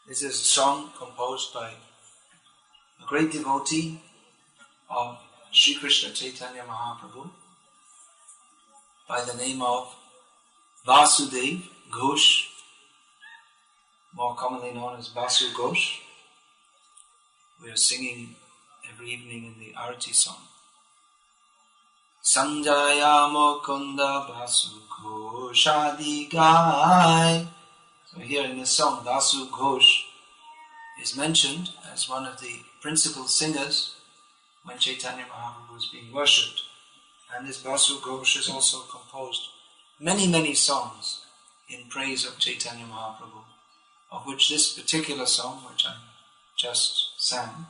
This is a song composed by a great devotee of Sri Krishna Chaitanya Mahaprabhu by the name of Vasudev Ghosh, more commonly known as Vasu Ghosh. We are singing every evening in the Arati song. Sanjaya Mukunda Vasu Ghosh Gai. So here in this song, Vasu Ghosh is mentioned as one of the principal singers when Chaitanya Mahaprabhu is being worshipped. And this Vasu Ghosh has also composed many songs in praise of Chaitanya Mahaprabhu, of which this particular song, which I just sang,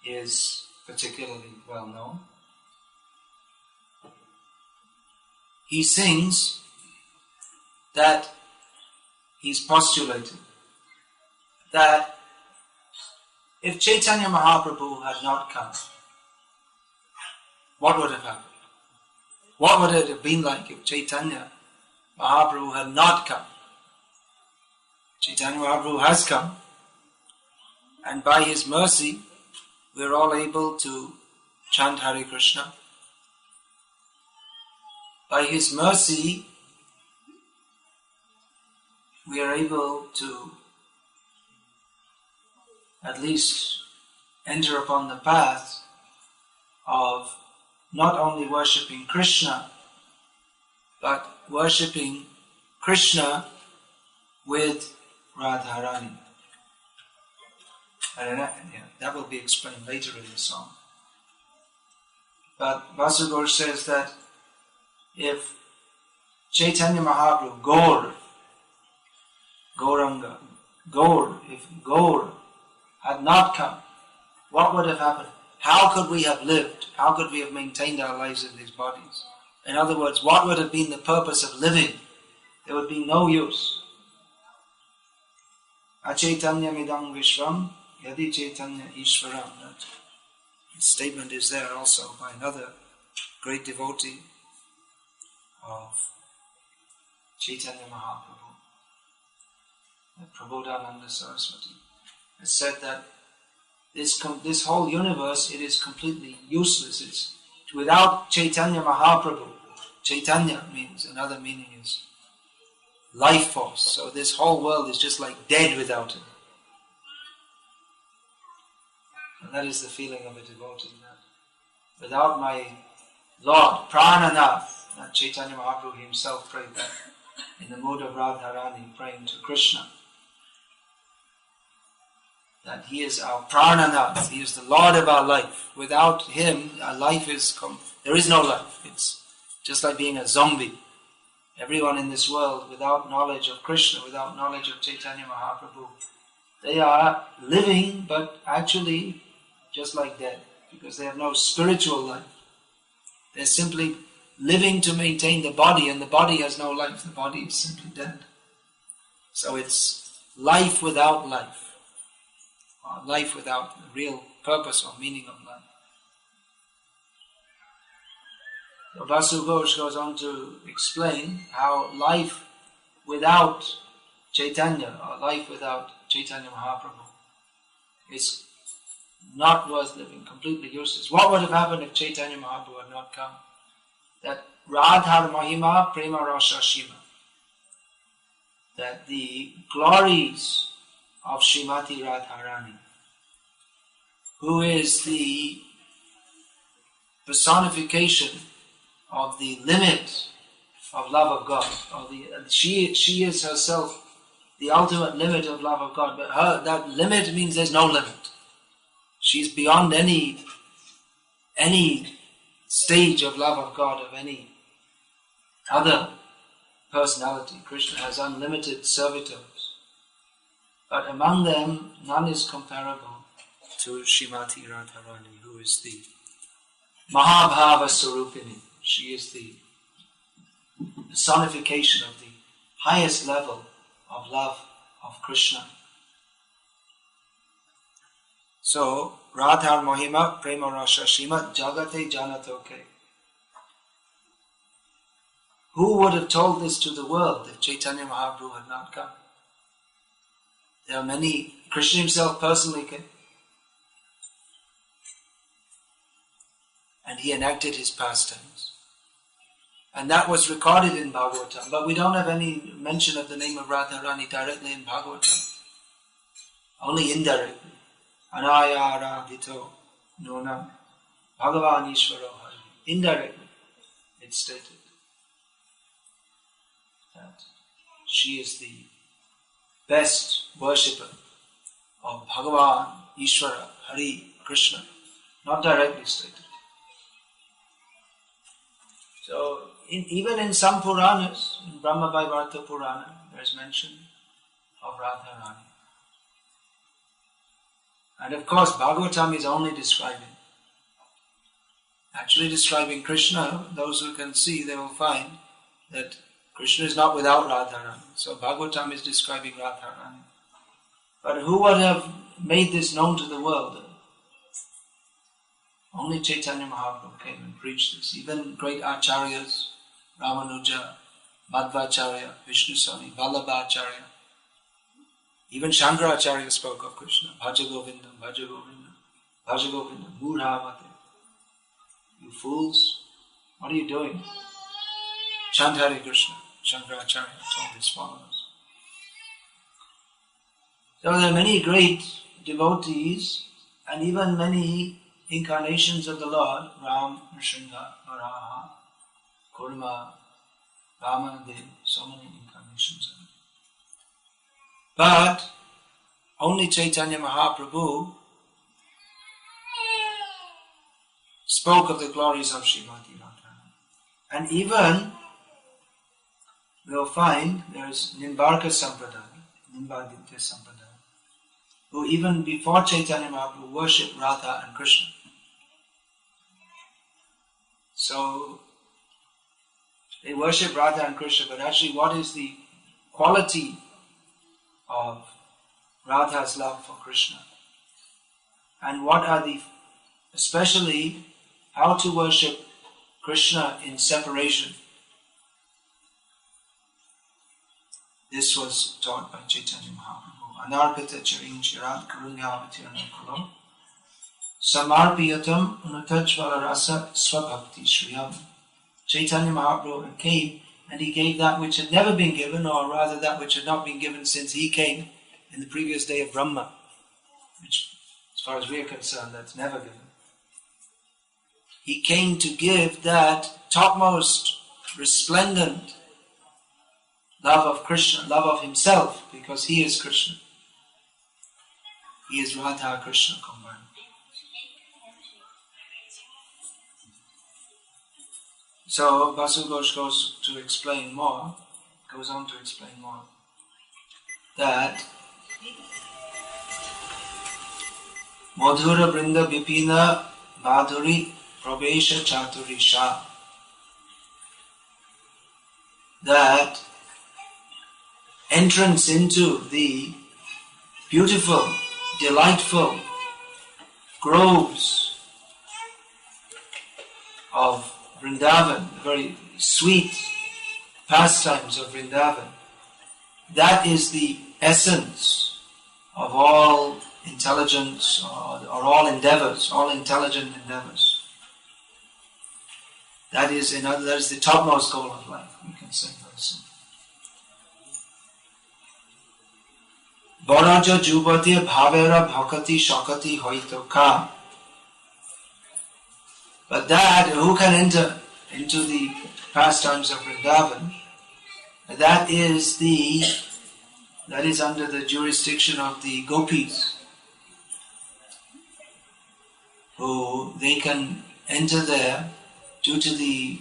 is particularly well known. He sings that he's postulated that if Chaitanya Mahaprabhu had not come, what would have happened? What would it have been like if Chaitanya Mahaprabhu had not come? Chaitanya Mahaprabhu has come, and by his mercy we are all able to chant Hare Krishna. By his mercy we are able to at least enter upon the path of not only worshipping Krishna, but worshipping Krishna with Radharani. And that will be explained later in the song. But Vasu Ghosh says that if Chaitanya Mahaprabhu, if Gaura had not come, what would have happened? How could we have lived? How could we have maintained our lives in these bodies? In other words, what would have been the purpose of living? There would be no use. Achaitanya midam vishvam yadi chaitanya ishvaram. That statement is there also by another great devotee of Chaitanya Mahaprabhu, Prabodhananda Saraswati. It said that this whole universe, it is completely useless. It's without Chaitanya Mahaprabhu. Chaitanya means, another meaning is life force. So this whole world is just like dead without him. And that is the feeling of a devotee. That without my Lord, Prananath, that Chaitanya Mahaprabhu himself prayed that in the mood of Radharani, praying to Krishna, that he is our Prananath, he is the Lord of our life. Without him, our life there is no life. It's just like being a zombie. Everyone in this world, without knowledge of Krishna, without knowledge of Chaitanya Mahaprabhu, they are living, but actually just like dead, because they have no spiritual life. They're simply living to maintain the body, and the body has no life. The body is simply dead. So it's life without life. Or life without the real purpose or meaning of life. So Vasu Ghosh goes on to explain how life without Chaitanya, or life without Chaitanya Mahaprabhu, is not worth living, completely useless. What would have happened if Chaitanya Mahaprabhu had not come? That Radhar Mahima Prema Rasa Shima, that the glories of Srimati Radharani, who is the personification of the limit of love of God, she is herself the ultimate limit of love of God, but that limit means there's no limit. She's beyond any stage of love of God, of any other personality. Krishna has unlimited servitors, but among them none is comparable to Srimati Radharani, who is the Mahabhava Swarupini. She is the personification of the highest level of love of Krishna. So, Radhar Mahima Prema Rasa Shima Jagate Janatoke. Who would have told this to the world if Chaitanya Mahaprabhu had not come? There are many Krishna himself personally came. And he enacted his pastimes. And that was recorded in Bhagavatam. But we don't have any mention of the name of Radharani directly in Bhagavatam. Only indirectly. Anaya Radhito Nona Bhagavan Ishvaro Hari. Indirectly, it's stated that she is the best worshipper of Bhagavan, Ishvara, Hari, Krishna. Not directly stated. So, even in some Puranas, in Brahma Vaivarta Purana, there is mention of Radharani. And of course, Bhagavatam is only actually describing Krishna. Those who can see, they will find that Krishna is not without Radharani. So Bhagavatam is describing Radharani. But who would have made this known to the world? Only Chaitanya Mahaprabhu came and preached this. Even great acharyas, Ramanuja, Madhvacharya, Vishnu Swami, Vallabhacharya, even Shankaracharya spoke of Krishna. Bhaja Govindam, Bhaja Govindam, Bhaja Govindam, Murhamate. You fools, what are you doing? Chant Hare Krishna. Shankaracharya told his followers. So there are many great devotees and even many incarnations of the Lord, Ram, Nrsimha, Varaha, Kurma, Ramanadev, so many incarnations of it. But only Chaitanya Mahaprabhu spoke of the glories of Srimati Radharani. And even we'll find there's Nimbarka Sampradaya, Nimbaditya Sampradaya, who even before Chaitanya Mahaprabhu worshipped Radha and Krishna. So they worship Radha and Krishna, but actually what is the quality of Radha's love for Krishna? And what are especially how to worship Krishna in separation? This was taught by Chaitanya Mahaprabhu. Anarpita charin chirat karunyavati anukalo samarpiyatam unatajvala rasa swabhakti shriyam. Chaitanya Mahaprabhu came and he gave that which had never been given, or rather that which had not been given since he came in the previous day of Brahma, which as far as we are concerned, that's never given. He came to give that topmost resplendent love of Krishna, love of himself, because he is Krishna. He is Radha Krishna combined. So Basu Ghosh goes on to explain more, that Madhura Brinda Vipina Madhuri Pravesha Chaturisha, that entrance into the beautiful, delightful groves of Vrindavan, the very sweet pastimes of Vrindavan, that is the essence of all intelligence or all endeavors, all intelligent endeavors. That is the topmost goal of life, we can say very simply. Baraja Jubati Bhavera Bhakati Shakati Hoito Ka. But that, who can enter into the pastimes of Vrindavan, that is under the jurisdiction of the gopis, who they can enter there due to the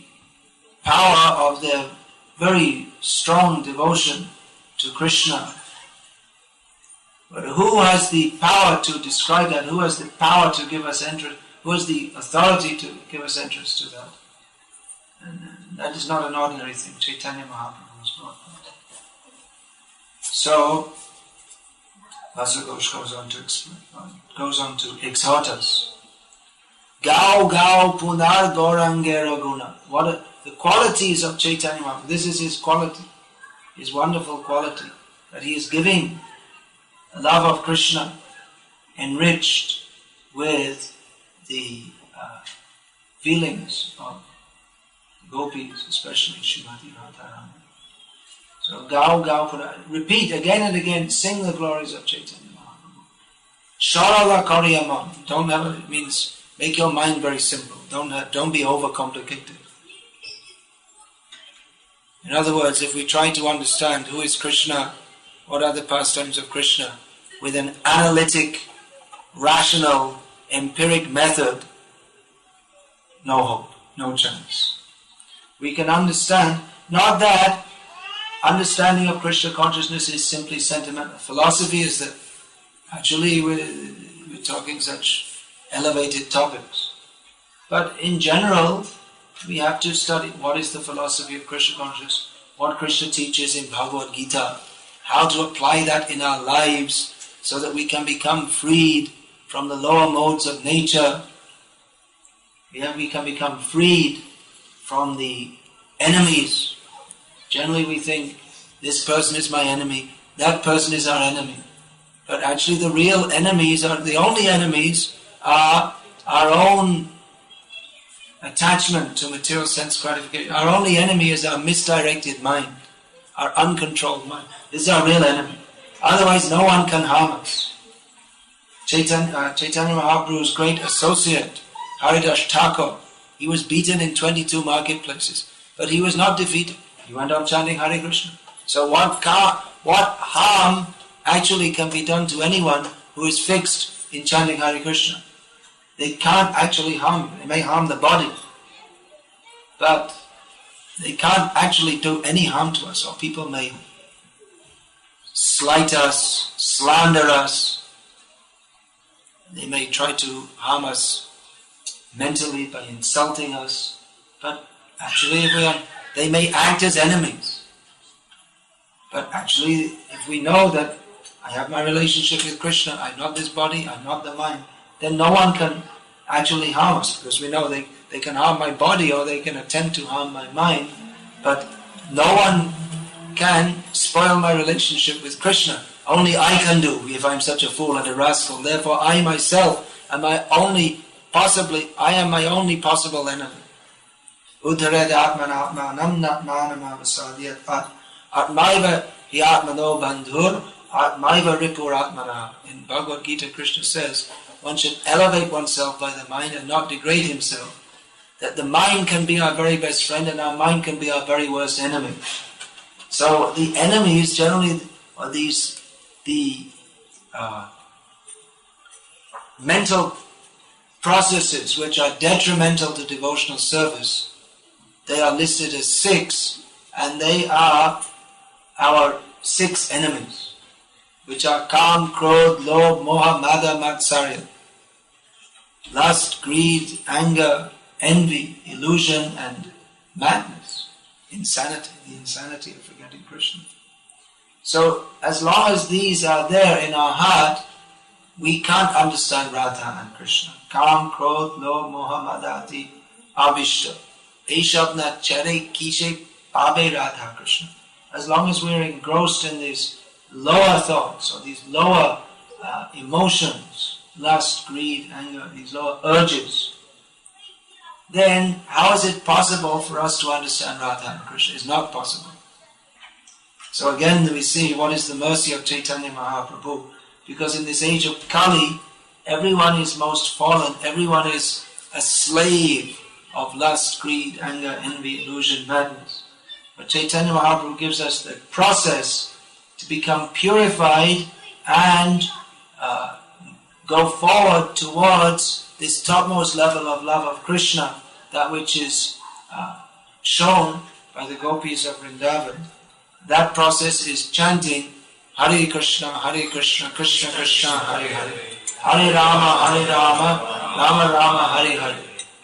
power of their very strong devotion to Krishna. But who has the power to describe that? Who has the power to give us entrance? Who has the authority to give us entrance to that? And that is not an ordinary thing. Chaitanya Mahaprabhu has brought that. So, Vasa Ghosh goes on to exhort us. Gau Gau Punar Gaurangera Guna. What are the qualities of Chaitanya Mahaprabhu? This is his quality, his wonderful quality, that he is giving love of Krishna enriched with the feelings of gopis, especially Srimati Radharani. So Gau Pura, repeat again and again, sing the glories of Chaitanya Mahaprabhu. Sharala Karyaman, don't have it means make your mind very simple. Don't be overcomplicated. In other words, if we try to understand who is Krishna, what are the pastimes of Krishna, with an analytic, rational, empiric method, no hope, no chance. We can understand, not that understanding of Krishna consciousness is simply sentimental. Philosophy is that actually we're talking such elevated topics. But in general, we have to study what is the philosophy of Krishna consciousness, what Krishna teaches in Bhagavad Gita, how to apply that in our lives so that we can become freed from the lower modes of nature. We can become freed from the enemies. Generally we think, this person is my enemy, that person is our enemy. But actually the real enemies, the only enemies are our own attachment to material sense gratification. Our only enemy is our misdirected mind, our uncontrolled mind. This is our real enemy. Otherwise no one can harm us. Chaitanya Mahaprabhu's great associate, Haridas Thakur, he was beaten in 22 marketplaces, but he was not defeated. He went on chanting Hare Krishna. So what harm actually can be done to anyone who is fixed in chanting Hare Krishna? They can't actually harm you. They may harm the body, but they can't actually do any harm to us. Or people may slight us, slander us. They may try to harm us mentally by insulting us. But actually, they may act as enemies. But actually, if we know that I have my relationship with Krishna, I'm not this body, I'm not the mind, then no one can actually harm us, because we know they can harm my body or they can attempt to harm my mind, but no one can spoil my relationship with Krishna. Only I can do, if I'm such a fool and a rascal. Therefore I myself am my only possible enemy. Uttared atman atmanam natmanam avasadhyat atmaiva hi atmano bandhur atmaiva ripur atmana. In Bhagavad Gita, Krishna says, one should elevate oneself by the mind and not degrade himself. That the mind can be our very best friend and our mind can be our very worst enemy. So the enemies generally are the mental processes which are detrimental to devotional service. They are listed as 6, and they are our 6 enemies, which are Kam, Krodh, Lobh, Moha, Mada, Matsarya. Lust, greed, anger, envy, illusion, and madness, insanity, the insanity of forgetting Krishna. So, as long as these are there in our heart, we can't understand Radha and Krishna. Kam, Krodh, Lobh, Moha, Madati, Avishta. Eshabna Chare Kishe Pabe Radha Krishna. As long as we're engrossed in these lower thoughts or these lower emotions, lust, greed, anger, these lower urges, then how is it possible for us to understand Radha and Krishna? It's not possible. So again we see what is the mercy of Chaitanya Mahaprabhu, because in this age of Kali, everyone is most fallen, everyone is a slave of lust, greed, anger, envy, illusion, madness. But Chaitanya Mahaprabhu gives us the process to become purified and go forward towards this topmost level of love of Krishna, that which is shown by the gopis of Vrindavan. That process is chanting Hare Krishna, Krishna Krishna, Hare Hare, Hare Rama, Rama Rama, Hare Hare.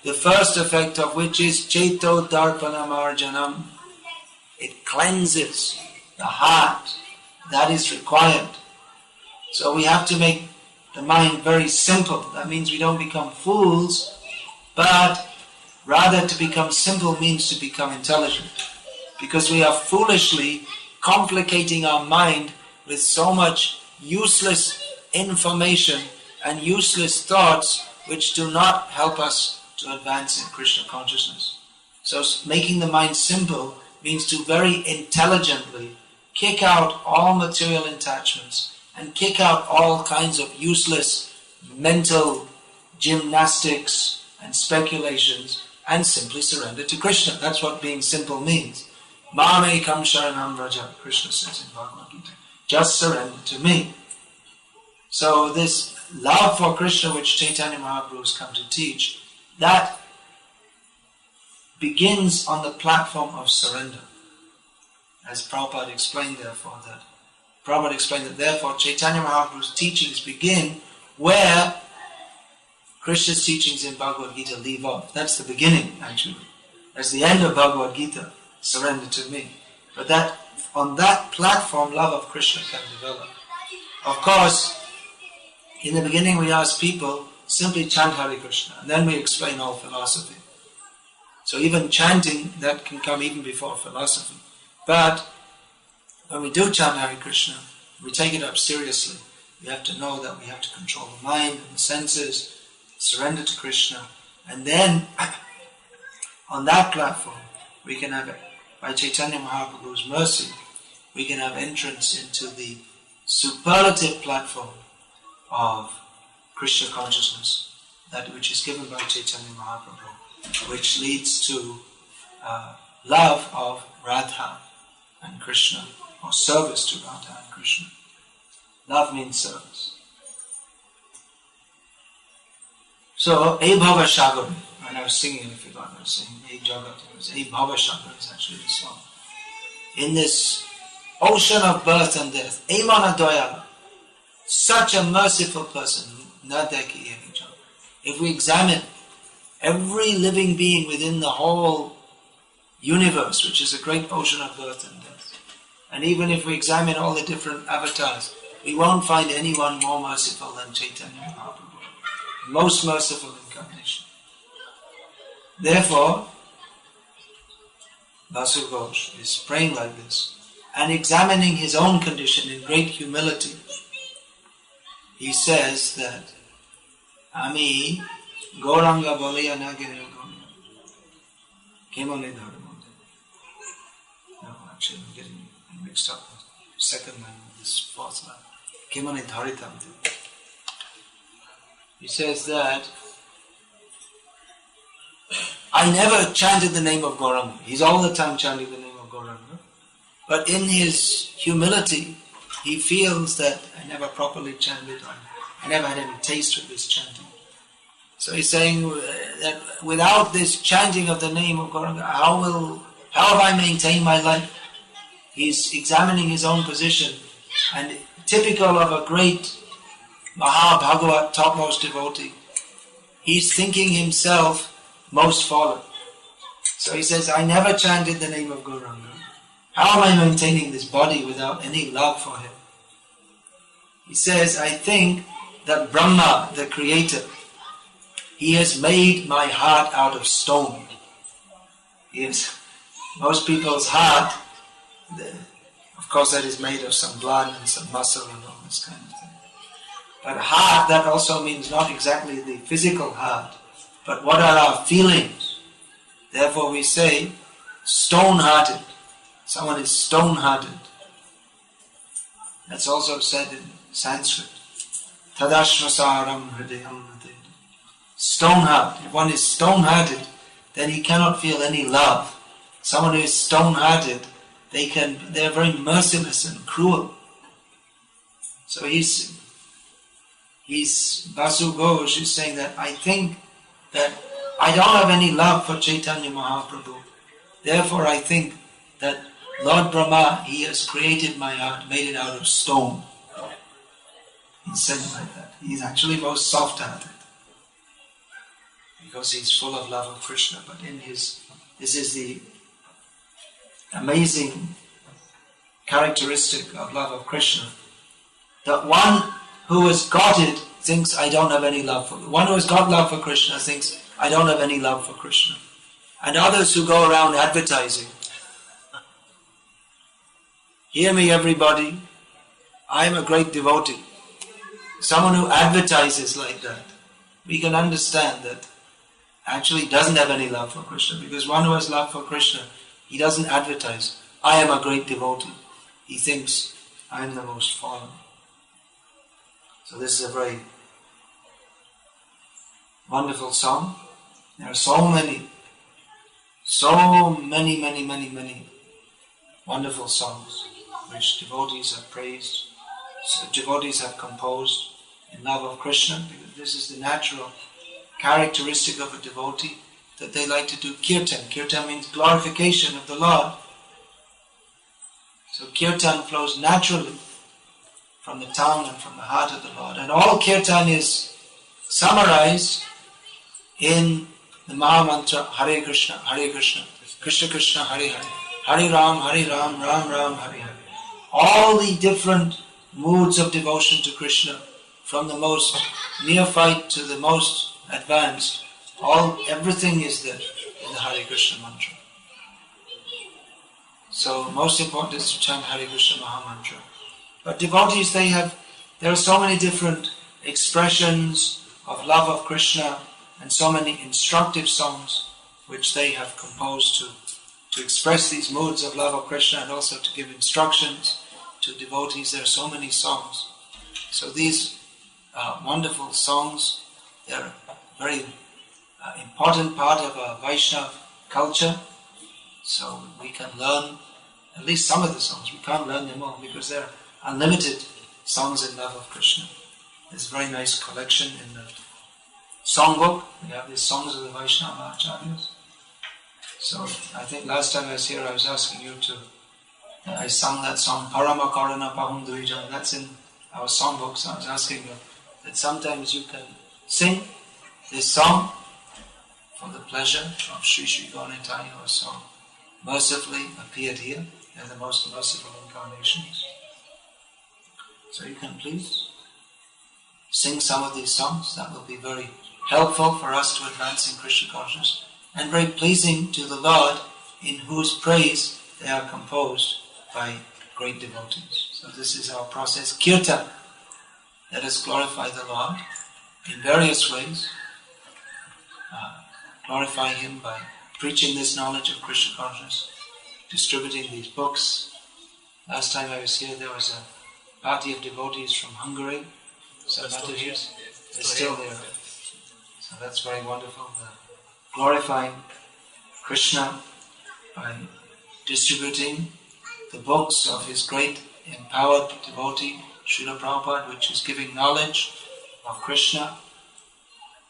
The first effect of which is Chaito Darpanam Arjanam. It cleanses the heart. That is required. So we have to make the mind very simple. That means we don't become fools, but rather to become simple means to become intelligent. Because we are foolishly complicating our mind with so much useless information and useless thoughts which do not help us to advance in Krishna consciousness. So making the mind simple means to very intelligently kick out all material attachments and kick out all kinds of useless mental gymnastics and speculations and simply surrender to Krishna. That's what being simple means. Mam ekam sharanam vraja, Krishna says in Bhagavad Gita. Just surrender to me. So this love for Krishna which Chaitanya Mahaprabhu has come to teach, that begins on the platform of surrender. As Prabhupada explained therefore that therefore Chaitanya Mahaprabhu's teachings begin where Krishna's teachings in Bhagavad Gita leave off. That's the beginning actually. That's the end of Bhagavad Gita, surrender to me. But that on that platform love of Krishna can develop. Of course, in the beginning we ask people simply chant Hare Krishna and then we explain all philosophy. So even chanting, that can come even before philosophy. But when we do chant Hare Krishna, we take it up seriously. We have to know that we have to control the mind and the senses, surrender to Krishna, and then on that platform we can have, by Chaitanya Mahaprabhu's mercy, we can have entrance into the superlative platform of Krishna consciousness, that which is given by Chaitanya Mahaprabhu, which leads to love of Radha and Krishna, or service to Radha and Krishna. Love means service. So, E Bhava Shagari, when I was singing, I forgot, I was saying E Jagat, it was E Bhava Shagari is actually the song. In this ocean of birth and death, E Mana Doyala, such a merciful person, Nadeki E Jagat. If we examine every living being within the whole universe, which is a great ocean of birth and death, and even if we examine all the different avatars, we won't find anyone more merciful than Chaitanya Mahaprabhu. Most merciful incarnation. Therefore, Vasu Ghosh is praying like this and examining his own condition in great humility. He says that Ami Gauranga Baliya Nagiri Kemale Dharma. No, actually I'm getting mixed up with the second line of this fourth line. Kemale Dharitam. He says that I never chanted the name of Gauranga. He's all the time chanting the name of Gauranga. But in his humility, he feels that I never properly chanted. I never had any taste of this chanting. So he's saying that without this chanting of the name of Gauranga, how have I maintained my life? He's examining his own position, and typical of a great Maha-Bhagavat, topmost devotee, he's thinking himself most fallen. So he says, I never chanted the name of Gauranga. How am I maintaining this body without any love for him? He says, I think that Brahma, the creator, he has made my heart out of stone. Most people's heart, of course that is made of some blood and some muscle and all this kind of thing. But heart, that also means not exactly the physical heart, but what are our feelings? Therefore we say, stone-hearted. Someone is stone-hearted. That's also said in Sanskrit. Tadashvasaram hridayam hridayam. Stone-hearted. If one is stone-hearted, then he cannot feel any love. Someone who is stone-hearted, they're very merciless and cruel. So he's Vasu Ghosh is saying that I think that I don't have any love for Chaitanya Mahaprabhu. Therefore I think that Lord Brahma, he has created my heart, made it out of stone. He said it like that. He's actually most soft-hearted because he's full of love of Krishna. But this is the amazing characteristic of love of Krishna, that one who has got it thinks I don't have any love for it. One who has got love for Krishna thinks I don't have any love for Krishna. And others who go around advertising, hear me everybody, I am a great devotee. Someone who advertises like that, we can understand that actually doesn't have any love for Krishna, because one who has love for Krishna, he doesn't advertise, I am a great devotee. He thinks, I am the most fallen. So this is a very wonderful song. There are so many wonderful songs which devotees have praised, devotees have composed in love of Krishna, because this is the natural characteristic of a devotee, that they like to do kirtan. Kirtan means glorification of the Lord. So kirtan flows naturally from the tongue and from the heart of the Lord. And all kirtan is summarized in the Maha Mantra, Hare Krishna, Krishna Krishna, Hare Hare, Hare Ram, Ram Ram, Hare Hare. All the different moods of devotion to Krishna, from the most neophyte to the most advanced, everything is there in the Hare Krishna mantra. So most important is to chant Hare Krishna Maha Mantra. But devotees, there are so many different expressions of love of Krishna, and so many instructive songs which they have composed to express these moods of love of Krishna, and also to give instructions to devotees. There are so many songs. So these wonderful songs, they are a very important part of our Vaishnava culture. So we can learn at least some of the songs. We can't learn them all because there are unlimited songs in love of Krishna. There's a very nice collection in the songbook. We have these songs of the Vaishnava Acharyas. So I think last time I was here I was asking you I sung that song, Parama Karana Pahum Dvijam. That's in our songbook. So I was asking you that sometimes you can sing this song for the pleasure of Sri Sri Gaura, who has so mercifully appeared here. They're the most merciful incarnations. So you can please sing some of these songs. That will be very helpful for us to advance in Krishna consciousness, and very pleasing to the Lord, in whose praise they are composed by great devotees. So this is our process, kirtan. Let us glorify the Lord in various ways. Glorify Him by preaching this knowledge of Krishna consciousness, distributing these books. Last time I was here, there was a party of devotees from Hungary. So they're still there. So that's very wonderful. Glorifying Krishna by distributing the books of his great empowered devotee, Srila Prabhupada, which is giving knowledge of Krishna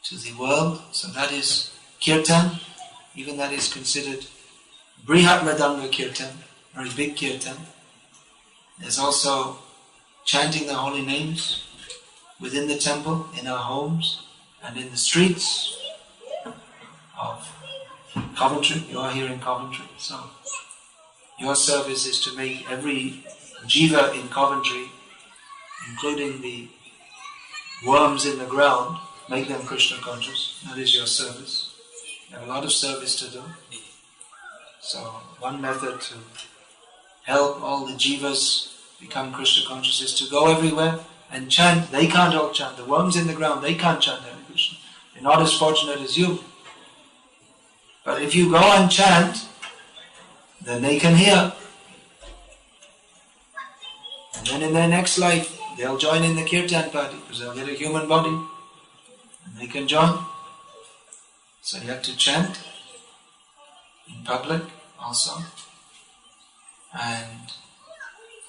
to the world. So that is kirtan. Even that is considered Brihat Mridanga Kirtan, very big kirtan. There's also chanting the holy names within the temple, in our homes, and in the streets of Coventry. You are here in Coventry, so your service is to make every jiva in Coventry, including the worms in the ground, make them Krishna conscious. That is your service. You have a lot of service to do. So one method to help all the jivas become Krishna conscious is to go everywhere and chant. They can't all chant. The worms in the ground, they can't chant Hare Krishna. They're not as fortunate as you. But if you go and chant, then they can hear. And then in their next life, they'll join in the kirtan party, because they'll get a human body. And they can join. So you have to chant in public also. And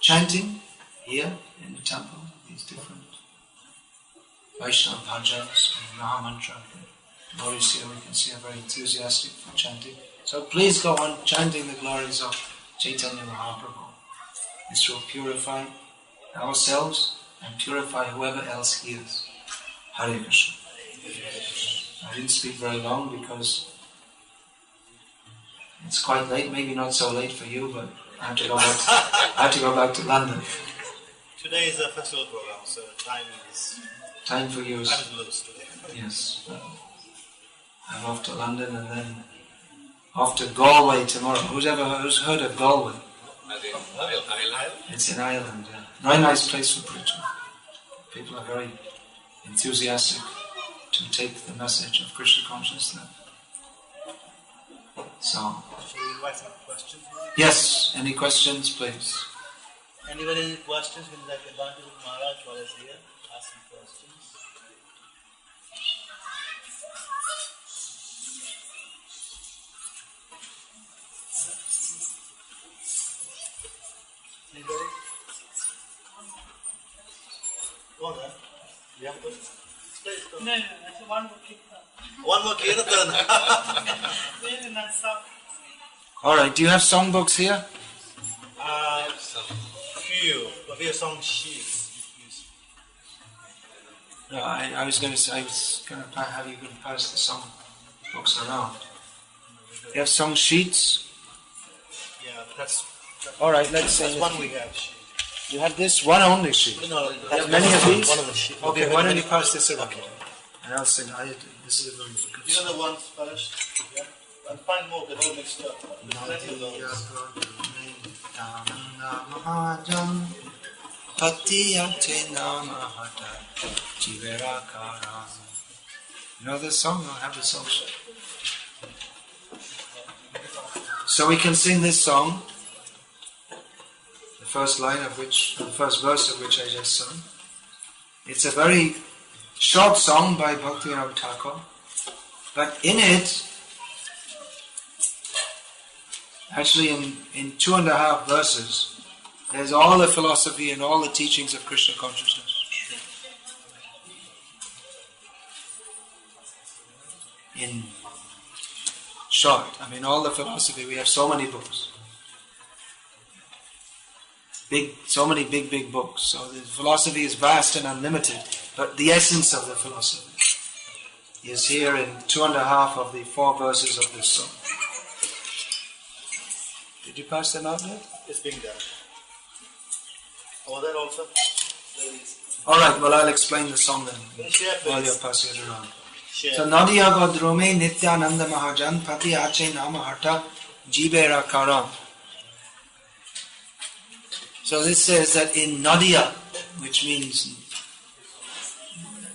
chanting here in the temple, these different Vaishnava bhajans and Maha Mantra. Glories here, we can see are very enthusiastic for chanting. So please go on chanting the glories of Chaitanya Mahaprabhu. This will purify ourselves and purify whoever else hears. Hare Krishna. I didn't speak very long because it's quite late, maybe not so late for you, but I have to go back to London. Today is a festival program, so time for you is loose today. Yes. I'm off to London and then off to Galway tomorrow. Who's heard of Galway? Ireland? It's in Ireland, yeah. Very nice place for preaching. People are very enthusiastic to take the message of Krishna consciousness. So, Shall we invite some questions? yes, any questions, please? Anybody any questions? Will like advantage of Maharaj while he's here? Ask some questions. Anybody? Go on then. You have questions? Please go. No, that's one more kick. One more kirtan. Very nice song. Alright, do you have songbooks here? Few, but we have song sheets. No, I was going to have you pass the song books around. You have song sheets? Yeah, that's Alright, let's say. that's one we have. Sheet. You have this one only sheet. No, You have many of these? One of the sheets. Okay, why don't you pass this around? And I'll sing. This is a very good You know song. the ones first? Yeah? And find more, they're all mixed up. There's plenty of those. You know this song? I'll have the song. So we can sing this song, the first verse of which I just sung. It's a very short song by Bhaktivinoda Thakur, but in it, actually in 2.5 verses, there's all the philosophy and all the teachings of Krishna consciousness. In short, all the philosophy, we have so many books. So many big books. So the philosophy is vast and unlimited, but the essence of the philosophy is here in 2.5 of the 4 verses of this song. Did you pass them out there? It's being done. Oh, that also? Alright, well I'll explain the song then Can you share, please? while you're passing it around. Share. So Nadiya Godrume Nityananda Mahajan Pati Ache Nama Hata Jibera Karam. So this says that in Nadia, which means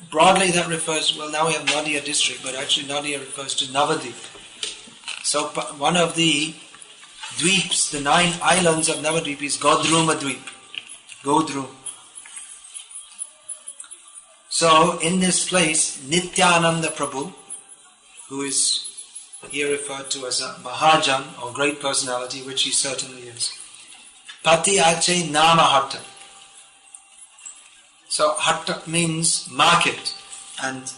broadly that refers, well now we have Nadia district, but actually Nadia refers to Navadip. So one of the Dweeps, the 9 islands of Navadip is Godruma Dweep. Godrum. So in this place, Nityananda Prabhu, who is here referred to as a Mahajan or great personality, which he certainly is. Pati Ache Nama Hatta. So Hatta means market, and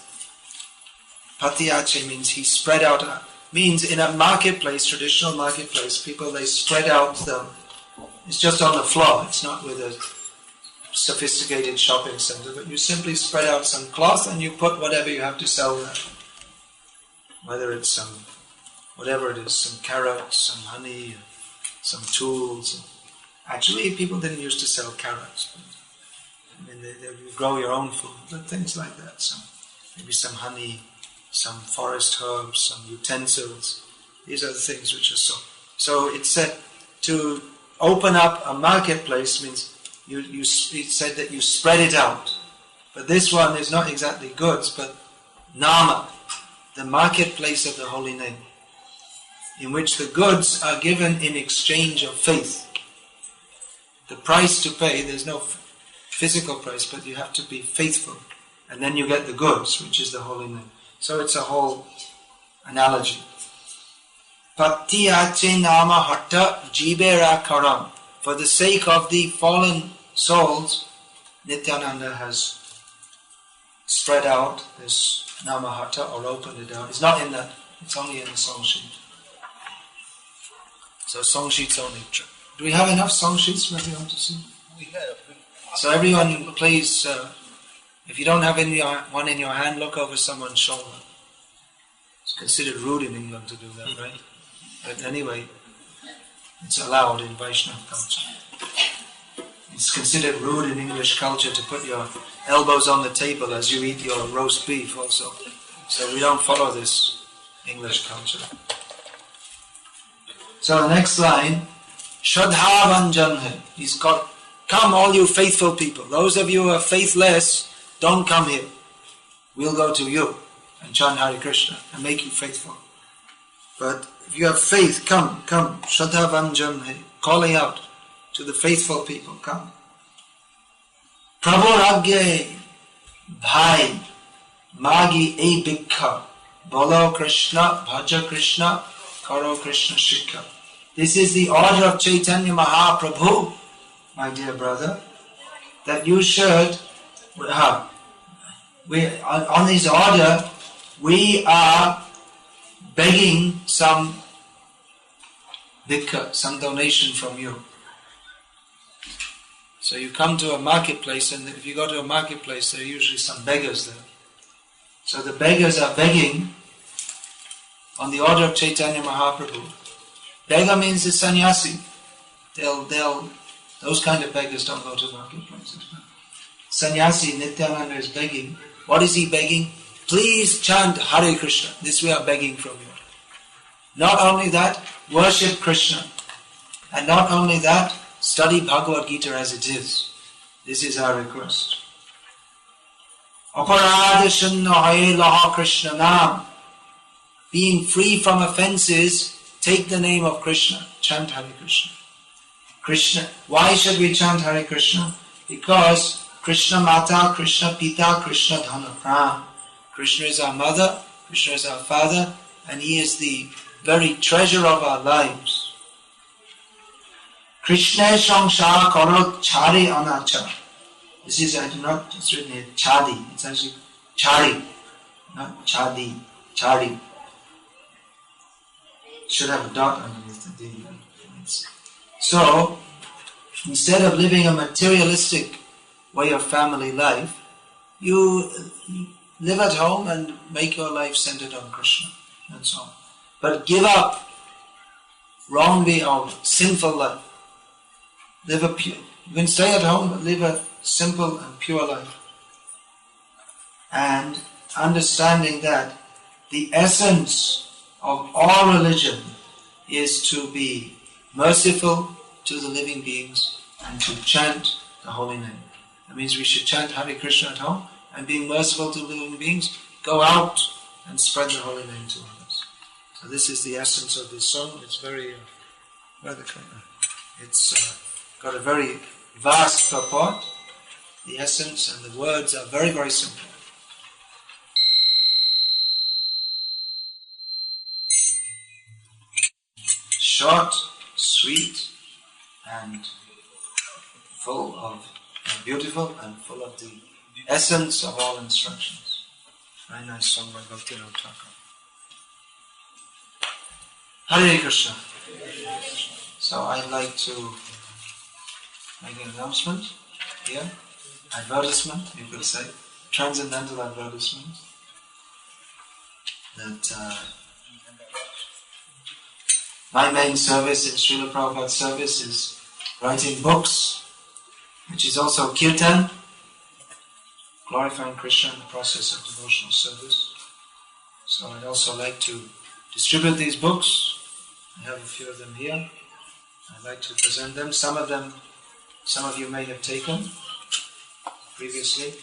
Pati Ache means he spread out. Means in a marketplace, traditional marketplace, people they spread out it's just on the floor. It's not with a sophisticated shopping center, but you simply spread out some cloth and you put whatever you have to sell there. Whether it's whatever it is, some carrots, some honey, some tools. Actually, people didn't used to sell carrots. You grow your own food, but things like that. So maybe some honey, some forest herbs, some utensils. These are the things which are sold. So it's said to open up a marketplace means it said that you spread it out. But this one is not exactly goods, but Nama, the marketplace of the holy name, in which the goods are given in exchange of faith. The price to pay, there's no physical price, but you have to be faithful. And then you get the goods, which is the holy name. So it's a whole analogy. Pati ache nama hatta jibera karam. For the sake of the fallen souls, Nityananda has spread out this nama hatta or opened it out. It's not in that, it's only in the song sheet. So song sheets only. Do we have enough song sheets for everyone to see? We have. So everyone please, if you don't have one in your hand, look over someone's shoulder. It's considered rude in England to do that, right? But anyway, it's allowed in Vaisnava culture. It's considered rude in English culture to put your elbows on the table as you eat your roast beef also. So we don't follow this English culture. So the next line, Shraddha Vanjan hai. He's got come all you faithful people. Those of you who are faithless, don't come here. We'll go to you and chant Hare Krishna and make you faithful. But if you have faith, come, Shraddha Vanjan, calling out to the faithful people, come. Prabhu Ragye Bhai Magi E Bhikkha Bolo Krishna Bhaja Krishna Karo Krishna Shikha. This is the order of Chaitanya Mahaprabhu, my dear brother, that you should, on his order, we are begging some bhikkha, some donation from you. So you come to a marketplace, and if you go to a marketplace, there are usually some beggars there. So the beggars are begging on the order of Chaitanya Mahaprabhu. Beggar means the sannyasi. Those kind of beggars don't go to marketplaces. Sannyasi Nityananda is begging. What is he begging? Please chant Hare Krishna. This we are begging from you. Not only that, worship Krishna. And not only that, study Bhagavad Gita as it is. This is our request. Aparada shanno haye laha Krishna nam. Being free from offenses, take the name of Krishna. Chant Hare Krishna. Krishna. Why should we chant Hare Krishna? Because Krishna Mata, Krishna Pita, Krishna Dhana Pran. Krishna is our mother, Krishna is our father, and he is the very treasure of our lives. Krishna Shangsha Karo Chari Anacha. This is it's written here Chadi. It's actually Chari, not Chadi. Chari. Should have a dot underneath the D. So, instead of living a materialistic way of family life, you live at home and make your life centered on Krishna and so on. But give up wrong way or sinful life. You can stay at home but live a simple and pure life. And understanding that the essence of all religion is to be merciful to the living beings and to chant the holy name. That means we should chant Hare Krishna at home, and being merciful to living beings, go out and spread the holy name to others. So this is the essence of this song. It's very, it's got a very vast purport. The essence and the words are very, very simple. Short, sweet, and full of, and beautiful, and full of the essence of all instructions. Very nice song by Bhaktivinoda Thakur. Hare Krishna. So I'd like to make an announcement here. Advertisement, you could say. Transcendental advertisement. That my main service in Srila Prabhupada's service is writing books, which is also kirtan, glorifying Krishna in the process of devotional service. So I'd also like to distribute these books. I have a few of them here. I'd like to present them. Some of you may have taken previously.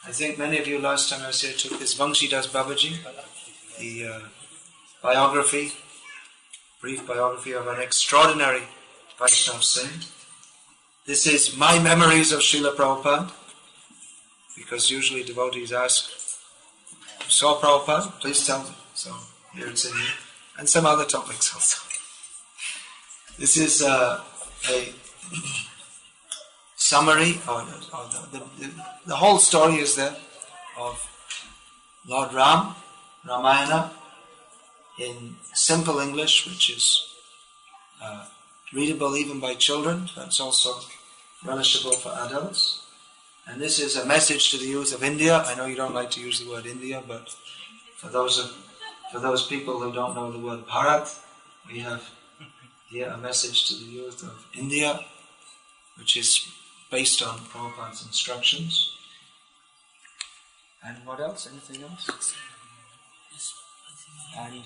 I think many of you last time I was here took this Vangshidas Babaji, the biography, brief biography of an extraordinary Vaishnava saint. This is my memories of Srila Prabhupada, because usually devotees ask, "You saw Prabhupada? Please tell me." So here it's in here. And some other topics also. This is a summary, or the whole story is there of Lord Ram, Ramayana, in simple English, which is readable even by children, but it's also relishable for adults. And this is a message to the youth of India. I know you don't like to use the word India, but for those people who don't know the word Bharat, we have here a message to the youth of India, which is based on Prabhupada's instructions. And what else? Anything else? And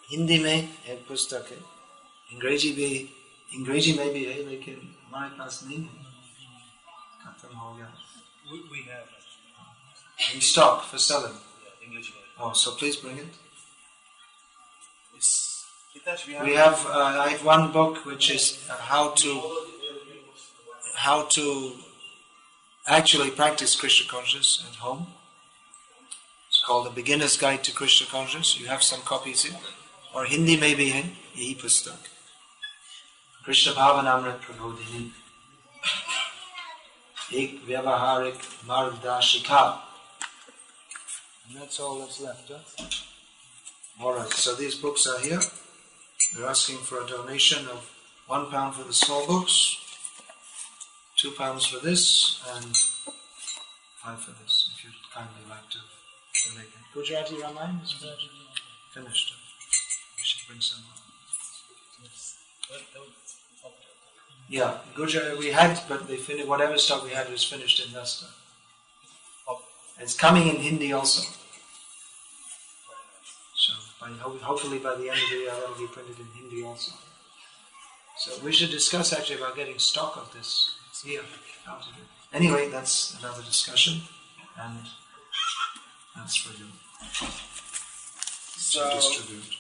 Hindi में एक पुस्तक है, अंग्रेजी में भी है, लेकिन हमारे पास नहीं है. Khatam ho gaya. We have In stock for selling. English version. Oh, so please bring it. It's, Hitesh, We have. I have one book which is how to actually practice Krishna consciousness at home. It's called The Beginner's Guide to Krishna Consciousness. You have some copies here. Or Hindi में भी है यही पुस्तक. Krishna Bhavanamrit Prabodhini. Ek Vyavaharik Margdashika. And that's all that's left. Huh? Alright, so these books are here. We're asking for a donation of £1 for the small books, £2 for this, and 5 for this, if you'd kindly like to donate it. Gujarati Ramayana is finished. We should bring some more. Yeah, Gujarati we had, but they finished. Whatever stuff we had was finished in Vesta. It's coming in Hindi also. So hopefully by the end of the year that will be printed in Hindi also. So we should discuss actually about getting stock of this here. How to do it. Anyway, that's another discussion, and that's for you to distribute.